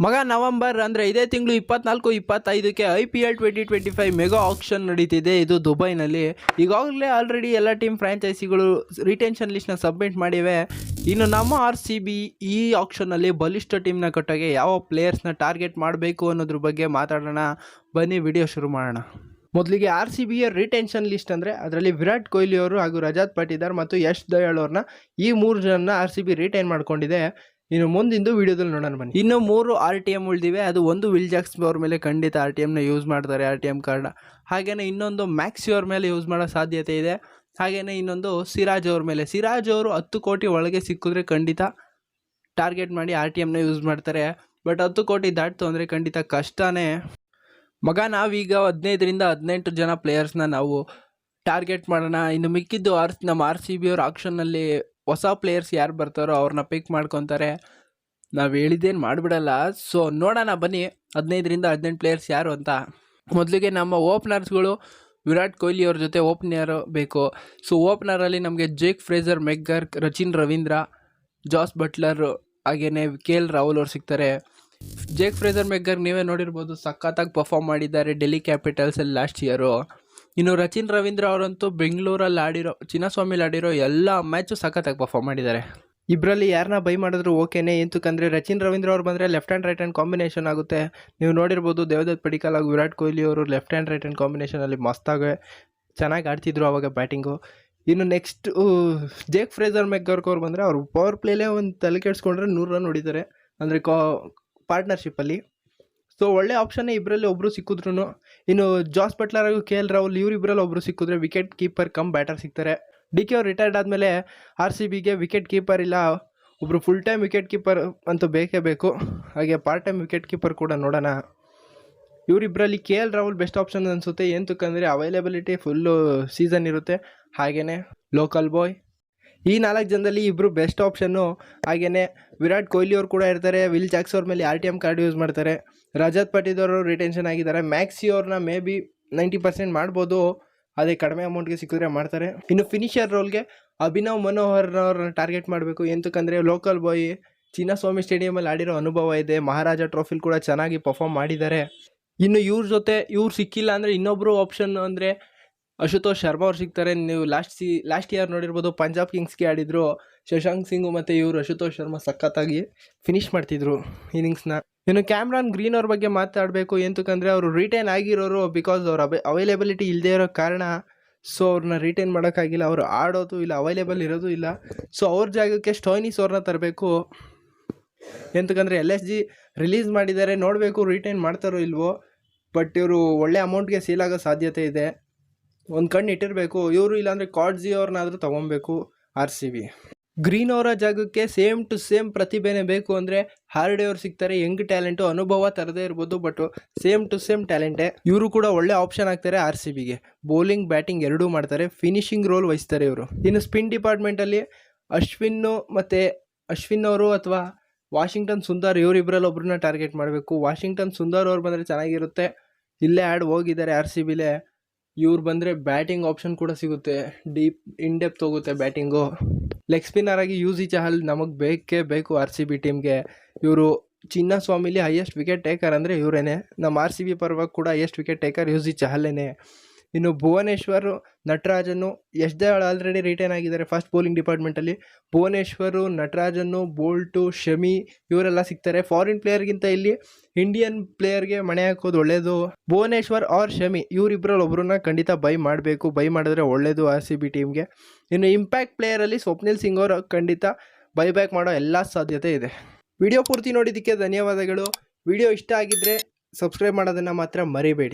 ಮಗ ನವೆಂಬರ್ ಅಂದರೆ ಇದೇ ತಿಂಗಳು 24-25ಕ್ಕೆ IPL 2025 ಮೆಗಾ ಆಕ್ಷನ್ ನಡೀತಿದೆ. ಇದು ದುಬೈನಲ್ಲಿ. ಈಗಾಗಲೇ ಆಲ್ರೆಡಿ ಎಲ್ಲ ಟೀಮ್ ಫ್ರಾಂಚೈಸಿಗಳು ರಿಟೆನ್ಷನ್ ಲಿಸ್ಟ್ನ ಸಬ್ಮಿಟ್ ಮಾಡಿವೆ. ಇನ್ನು ನಮ್ಮ RCB ಈ ಆಕ್ಷನ್ನಲ್ಲಿ ಬಲಿಷ್ಠ ಟೀಮ್ನ ಕಟ್ಟೋಕ್ಕೆ ಯಾವ ಪ್ಲೇಯರ್ಸ್ನ ಟಾರ್ಗೆಟ್ ಮಾಡಬೇಕು ಅನ್ನೋದ್ರ ಬಗ್ಗೆ ಮಾತಾಡೋಣ. ಬನ್ನಿ ವಿಡಿಯೋ ಶುರು ಮಾಡೋಣ. ಮೊದಲಿಗೆ RCBಯ ರಿಟೆನ್ಷನ್ ಲಿಸ್ಟ್ ಅಂದರೆ ಅದರಲ್ಲಿ ವಿರಾಟ್ ಕೊಹ್ಲಿ ಅವರು ಹಾಗೂ ರಜತ್ ಪಾಟಿದಾರ್ ಮತ್ತು ಯಶ್ ದಯಾಳ್ ಅವ್ರನ್ನ ಈ 3 ಜನನ RCB ರಿಟೈನ್ ಮಾಡ್ಕೊಂಡಿದೆ. ಇನ್ನು ಮುಂದಿಂದು ವಿಡಿಯೋದಲ್ಲಿ ನೋಡೋಣ ಬನ್ನಿ. ಇನ್ನು 3 RTM ಉಳಿದಿವೆ. ಅದು ಒಂದು ವಿಲ್ ಜಾಕ್ಸ್ ಅವ್ರ ಮೇಲೆ ಖಂಡಿತ RTMನ ಯೂಸ್ ಮಾಡ್ತಾರೆ, RTM ಕಾರ್ಡ್ನ. ಹಾಗೆಯೇ ಇನ್ನೊಂದು ಮ್ಯಾಕ್ಸಿ ಅವ್ರ ಮೇಲೆ ಯೂಸ್ ಮಾಡೋ ಸಾಧ್ಯತೆ ಇದೆ. ಹಾಗೆಯೇ ಇನ್ನೊಂದು ಸಿರಾಜ್ ಅವ್ರ ಮೇಲೆ. ಸಿರಾಜ್ ಅವರು 10 ಕೋಟಿ ಒಳಗೆ ಸಿಕ್ಕಿದ್ರೆ ಖಂಡಿತ ಟಾರ್ಗೆಟ್ ಮಾಡಿ RTMನ ಯೂಸ್ ಮಾಡ್ತಾರೆ. ಬಟ್ 10 ಕೋಟಿ ದಾಟ್ತು ಅಂದರೆ ಖಂಡಿತ ಕಷ್ಟನೇ. ಮಗ ನಾವೀಗ 15-18 ಜನ ಪ್ಲೇಯರ್ಸ್ನ ನಾವು ಟಾರ್ಗೆಟ್ ಮಾಡೋಣ. ಇನ್ನು ಮಿಕ್ಕಿದ್ದು ನಮ್ಮ RCB ಅವ್ರ ಆಕ್ಷನ್ನಲ್ಲಿ ಹೊಸ ಪ್ಲೇಯರ್ಸ್ ಯಾರು ಬರ್ತಾರೋ ಅವ್ರನ್ನ ಪಿಕ್ ಮಾಡ್ಕೊತಾರೆ. ನಾವು ಹೇಳಿದ್ದೇನು ಮಾಡಿಬಿಡಲ್ಲ. ಸೊ ನೋಡೋಣ ಬನ್ನಿ 15-18 ಪ್ಲೇಯರ್ಸ್ ಯಾರು ಅಂತ. ಮೊದಲಿಗೆ ನಮ್ಮ ಓಪನರ್ಸ್ಗಳು ವಿರಾಟ್ ಕೊಹ್ಲಿ ಅವ್ರ ಜೊತೆ ಓಪನರ್ ಬೇಕು. ಸೊ ಓಪನರಲ್ಲಿ ನಮಗೆ Jake Fraser McGurk, Rachin Ravindra, Jos Buttler ಹಾಗೆಯೇ KL ರಾಹುಲ್ ಅವ್ರು ಸಿಗ್ತಾರೆ. ಜೇಕ್ ಫ್ರೇಜರ್ ಮೆಗ್ಗರ್ ನೀವೇ ನೋಡಿರ್ಬೋದು, ಸಖತ್ತಾಗಿ ಪರ್ಫಾರ್ಮ್ ಮಾಡಿದ್ದಾರೆ ಡೆಲ್ಲಿ ಕ್ಯಾಪಿಟಲ್ಸಲ್ಲಿ ಲಾಸ್ಟ್ ಇಯರು. ಇನ್ನು ರಚಿನ್ ರವೀಂದ್ರ ಅವರಂತೂ ಬೆಂಗಳೂರಲ್ಲಿ ಆಡಿರೋ, ಚಿನ್ನಸ್ವಾಮಿಲಿ ಆಡಿರೋ ಎಲ್ಲ ಮ್ಯಾಚು ಸಖತ್ತಾಗಿ ಪರ್ಫಾರ್ಮ್ ಮಾಡಿದ್ದಾರೆ. ಇಬ್ಬರಲ್ಲಿ ಯಾರನ್ನ ಬೈ ಮಾಡಿದ್ರು ಓಕೆನೇ. ಎಂತಕ್ಕಂದರೆ ರಚಿನ್ ರವೀಂದ್ರ ಅವ್ರು ಬಂದರೆ left hand right hand combination ಆಗುತ್ತೆ. ನೀವು ನೋಡಿರ್ಬೋದು ದೇವದತ್ ಪಡಿಕ್ಕಲ್ ಹಾಗೂ ವಿರಾಟ್ ಕೊಹ್ಲಿ ಅವರು ಲೆಫ್ಟ್ ಹ್ಯಾಂಡ್ ರೈಟ್ ಹ್ಯಾಂಡ್ ಕಾಂಬಿನೇಷನಲ್ಲಿ ಮಸ್ತಾಗಿ ಚೆನ್ನಾಗಿ ಆಡ್ತಿದ್ರು ಆವಾಗ ಬ್ಯಾಟಿಂಗು. ಇನ್ನು ನೆಕ್ಸ್ಟ್ ಜೇಕ್ ಫ್ರೇಜರ್ ಮೆಗ್ಗರ್ಕ್ ಅವ್ರು ಬಂದರೆ ಅವರು ಪವರ್ ಪ್ಲೇಲೇ ಒಂದು ತಲೆ ಕೆಡಿಸ್ಕೊಂಡ್ರೆ 100 ರನ್ ಹೊಡಿತಾರೆ, ಅಂದರೆ ಪಾರ್ಟ್ನರ್ಶಿಪ್ಪಲ್ಲಿ. ಸೊ ಒಳ್ಳೆ ಆಪ್ಷನ್ನೇ. ಇಬ್ಬರಲ್ಲಿ ಒಬ್ಬರು ಸಿಕ್ಕಿದ್ರು. ಇನ್ನು ಜಾಸ್ ಬಟ್ಲರ್ ಹಾಗೂ KL ರಾಹುಲ್ ಇವರಿಬ್ಬರಲ್ಲಿ ಒಬ್ಬರು ಸಿಕ್ಕಿದ್ರೆ ವಿಕೆಟ್ ಕೀಪರ್ ಕಮ್ ಬ್ಯಾಟರ್ ಸಿಗ್ತಾರೆ. DK ಅವ್ರು ರಿಟೈರ್ಡ್ ಆದಮೇಲೆ RCBಗೆ ವಿಕೆಟ್ ಕೀಪರ್ ಇಲ್ಲ, ಒಬ್ಬರು ಫುಲ್ ಟೈಮ್ ವಿಕೆಟ್ ಕೀಪರ್ ಅಂತೂ ಬೇಕೇ ಬೇಕು. ಹಾಗೆ ಪಾರ್ಟ್ ಟೈಮ್ ವಿಕೆಟ್ ಕೀಪರ್ ಕೂಡ ನೋಡೋಣ. ಇವರಿಬ್ಬರಲ್ಲಿ KL ರಾಹುಲ್ ಬೆಸ್ಟ್ ಆಪ್ಷನ್ ಅನಿಸುತ್ತೆ. ಎಂತಕ್ಕಂದರೆ ಅವೈಲೇಬಿಲಿಟಿ ಫುಲ್ಲು ಸೀಸನ್ ಇರುತ್ತೆ. ಹಾಗೆಯೇ ಲೋಕಲ್ ಬಾಯ್. ಈ 4 ಜನದಲ್ಲಿ ಇಬ್ಬರು ಬೆಸ್ಟ್ ಆಪ್ಷನ್ನು. ಹಾಗೆಯೇ ವಿರಾಟ್ ಕೊಹ್ಲಿ ಅವ್ರು ಕೂಡ ಇರ್ತಾರೆ. ವಿಲ್ ಜಾಕ್ಸ್ ಅವ್ರ ಮೇಲೆ RTM ಕಾರ್ಡ್ ಯೂಸ್ ಮಾಡ್ತಾರೆ. ರಜತ್ ಪಾಟಿದಾರ್ ಅವರು ರಿಟೆನ್ಷನ್ ಆಗಿದ್ದಾರೆ. ಮ್ಯಾಕ್ಸಿ ಅವ್ರನ್ನ ಮೇ ಬಿ 90% ಮಾಡ್ಬೋದು, ಅದೇ ಕಡಿಮೆ ಅಮೌಂಟ್ಗೆ ಸಿಕ್ಕಿದ್ರೆ ಮಾಡ್ತಾರೆ. ಇನ್ನು ಫಿನಿಷರ್ ರೋಲ್ಗೆ ಅಭಿನವ್ ಮನೋಹರ್ನವ್ರನ್ನ ಟಾರ್ಗೆಟ್ ಮಾಡಬೇಕು. ಎಂತಕ್ಕಂದರೆ ಲೋಕಲ್ ಬಾಯ್, ಚಿನ್ನಸ್ವಾಮಿ ಸ್ಟೇಡಿಯಮಲ್ಲಿ ಆಡಿರೋ ಅನುಭವ ಇದೆ. ಮಹಾರಾಜ ಟ್ರೋಫಿಲಿ ಕೂಡ ಚೆನ್ನಾಗಿ ಪರ್ಫಾರ್ಮ್ ಮಾಡಿದ್ದಾರೆ. ಇನ್ನು ಇವ್ರ ಜೊತೆ ಇವ್ರು ಸಿಕ್ಕಿಲ್ಲ ಅಂದರೆ ಇನ್ನೊಬ್ಬರು ಆಪ್ಷನ್ ಅಂದರೆ ಅಶುತೋಷ್ ಶರ್ಮಾ ಅವ್ರು ಸಿಗ್ತಾರೆ. ನೀವು ಲಾಸ್ಟ್ ಇಯರ್ ನೋಡಿರ್ಬೋದು, ಪಂಜಾಬ್ ಕಿಂಗ್ಸ್ಗೆ ಆಡಿದ್ರು. ಶಶಾಂಕ್ ಸಿಂಗು ಮತ್ತು ಇವರು ಅಶುತೋಷ್ ಶರ್ಮಾ ಸಖತ್ತಾಗಿ ಫಿನಿಷ್ ಮಾಡ್ತಿದ್ರು ಇನ್ನಿಂಗ್ಸ್ನ. ಇನ್ನು ಕ್ಯಾಮ್ರಾನ್ ಗ್ರೀನ್ ಅವ್ರ ಬಗ್ಗೆ ಮಾತಾಡಬೇಕು. ಎಂತಕ್ಕಂದರೆ ಅವರು ರಿಟೈನ್ ಆಗಿರೋರು ಬಿಕಾಸ್ ಅವ್ರ ಅವೈಲೇಬಿಲಿಟಿ ಇಲ್ಲದೆ ಇರೋ ಕಾರಣ. ಸೊ ಅವ್ರನ್ನ ರಿಟೈನ್ ಮಾಡೋಕ್ಕಾಗಿಲ್ಲ. ಅವರು ಆಡೋದು ಇಲ್ಲ, ಅವೈಲೇಬಲ್ ಇರೋದು ಇಲ್ಲ. ಸೊ ಅವ್ರ ಜಾಗಕ್ಕೆ ಸ್ಟೋಯ್ನಿಸ್ ಅವ್ರನ್ನ ತರಬೇಕು. ಎಂತಕ್ಕಂದರೆ LSG ರಿಲೀಸ್ ಮಾಡಿದ್ದಾರೆ, ನೋಡಬೇಕು ರಿಟೈನ್ ಮಾಡ್ತಾರೋ ಇಲ್ವೋ. ಬಟ್ ಇವರು ಒಳ್ಳೆ ಅಮೌಂಟ್ಗೆ ಸೇಲ್ ಆಗೋ ಸಾಧ್ಯತೆ ಇದೆ. ಒಂದು ಕಣ್ಣು ಇಟ್ಟಿರಬೇಕು ಇವರು. ಇಲ್ಲಾಂದರೆ ಕಾಡ್ಜಿ ಅವ್ರನ್ನಾದರೂ ತೊಗೊಬೇಕು RCB. ಗ್ರೀನ್ ಅವರ ಜಾಗಕ್ಕೆ ಸೇಮ್ ಟು ಸೇಮ್ ಪ್ರತಿಭೆನೇ ಬೇಕು ಅಂದರೆ ಹಾರ್ಡೆ ಅವ್ರು ಸಿಗ್ತಾರೆ. ಯಂಗ್ ಟ್ಯಾಲೆಂಟು, ಅನುಭವ ತರದೇ ಇರ್ಬೋದು, ಬಟ್ ಸೇಮ್ ಟು ಸೇಮ್ ಟ್ಯಾಲೆಂಟೇ. ಇವರು ಕೂಡ ಒಳ್ಳೆ ಆಪ್ಷನ್ ಆಗ್ತಾರೆ RCBಗೆ. ಬೌಲಿಂಗ್ ಬ್ಯಾಟಿಂಗ್ ಎರಡೂ ಮಾಡ್ತಾರೆ, ಫಿನಿಷಿಂಗ್ ರೋಲ್ ವಹಿಸ್ತಾರೆ ಇವರು. ಇನ್ನು ಸ್ಪಿನ್ ಡಿಪಾರ್ಟ್ಮೆಂಟಲ್ಲಿ ಅಶ್ವಿನ್ ಅವರು ಅಥವಾ ವಾಷಿಂಗ್ಟನ್ ಸುಂದರ್ ಇವರಿಬ್ಬರಲ್ಲಿ ಒಬ್ಬರನ್ನ ಟಾರ್ಗೆಟ್ ಮಾಡಬೇಕು. ವಾಷಿಂಗ್ಟನ್ ಸುಂದರ್ ಅವ್ರು ಬಂದರೆ ಚೆನ್ನಾಗಿರುತ್ತೆ. ಇಲ್ಲೇ ಹೋಗಿದ್ದಾರೆ RCBಲೇ. ಇವ್ರು ಬಂದರೆ ಬ್ಯಾಟಿಂಗ್ ಆಪ್ಷನ್ ಕೂಡ ಸಿಗುತ್ತೆ, ಇನ್ ಡೆಪ್ತ್ ಹೋಗುತ್ತೆ ಬ್ಯಾಟಿಂಗು. ಲೆಗ್ ಸ್ಪಿನ್ನರ್ ಆಗಿ ಯುಜಿ ಚಹಲ್ ನಮಗೆ ಬೇಕೇ ಬೇಕು RCB ಟೀಮ್ಗೆ. ಇವರು ಚಿನ್ನಸ್ವಾಮಿಲಿ ಹೈಯೆಸ್ಟ್ ವಿಕೆಟ್ ಟೇಕರ್ ಅಂದರೆ ಇವರೇನೆ. ನಮ್ಮ RCB ಪರವಾಗಿ ಕೂಡ ಹೈಯೆಸ್ಟ್ ವಿಕೆಟ್ ಟೇಕರ್ ಯುಜಿ ಚಹಲ್ಲೇನೆ. ಇನ್ನು ಭುವನೇಶ್ವರ್, ನಟರಾಜನ್ನು, ಯಶ್ ದಯಾಳ್ ಆಲ್ರೆಡಿ ರಿಟೈನ್ ಆಗಿದ್ದಾರೆ ಫಸ್ಟ್ ಬೌಲಿಂಗ್ ಡಿಪಾರ್ಟ್ಮೆಂಟಲ್ಲಿ. ಭುವನೇಶ್ವರು, ನಟರಾಜನ್ನು, ಬೋಲ್ಟು, ಶಮಿ ಇವರೆಲ್ಲ ಸಿಗ್ತಾರೆ. ಫಾರಿನ್ ಪ್ಲೇಯರ್ಗಿಂತ ಇಲ್ಲಿ ಇಂಡಿಯನ್ ಪ್ಲೇಯರ್ಗೆ ಮಣೆ ಹಾಕೋದು ಒಳ್ಳೆಯದು. ಭುವನೇಶ್ವರ್ ಆರ್ ಶಮಿ ಇವರಿಬ್ಬರಲ್ಲಿ ಒಬ್ಬರನ್ನ ಖಂಡಿತ ಬೈ ಮಾಡಬೇಕು. ಬೈ ಮಾಡಿದ್ರೆ ಒಳ್ಳೆಯದು RCB ಟೀಮ್ಗೆ. ಇನ್ನು ಇಂಪ್ಯಾಕ್ಟ್ ಪ್ಲೇಯರಲ್ಲಿ ಸ್ವಪ್ನಿಲ್ ಸಿಂಗ್ ಅವರು ಖಂಡಿತ ಬೈಬ್ಯಾಕ್ ಮಾಡೋ ಎಲ್ಲ ಸಾಧ್ಯತೆ ಇದೆ. ವಿಡಿಯೋ ಪೂರ್ತಿ ನೋಡಿದ್ದಕ್ಕೆ ಧನ್ಯವಾದಗಳು. ವಿಡಿಯೋ ಇಷ್ಟ ಆಗಿದ್ದರೆ ಸಬ್ಸ್ಕ್ರೈಬ್ ಮಾಡೋದನ್ನು ಮಾತ್ರ ಮರಿಬೇಡಿ.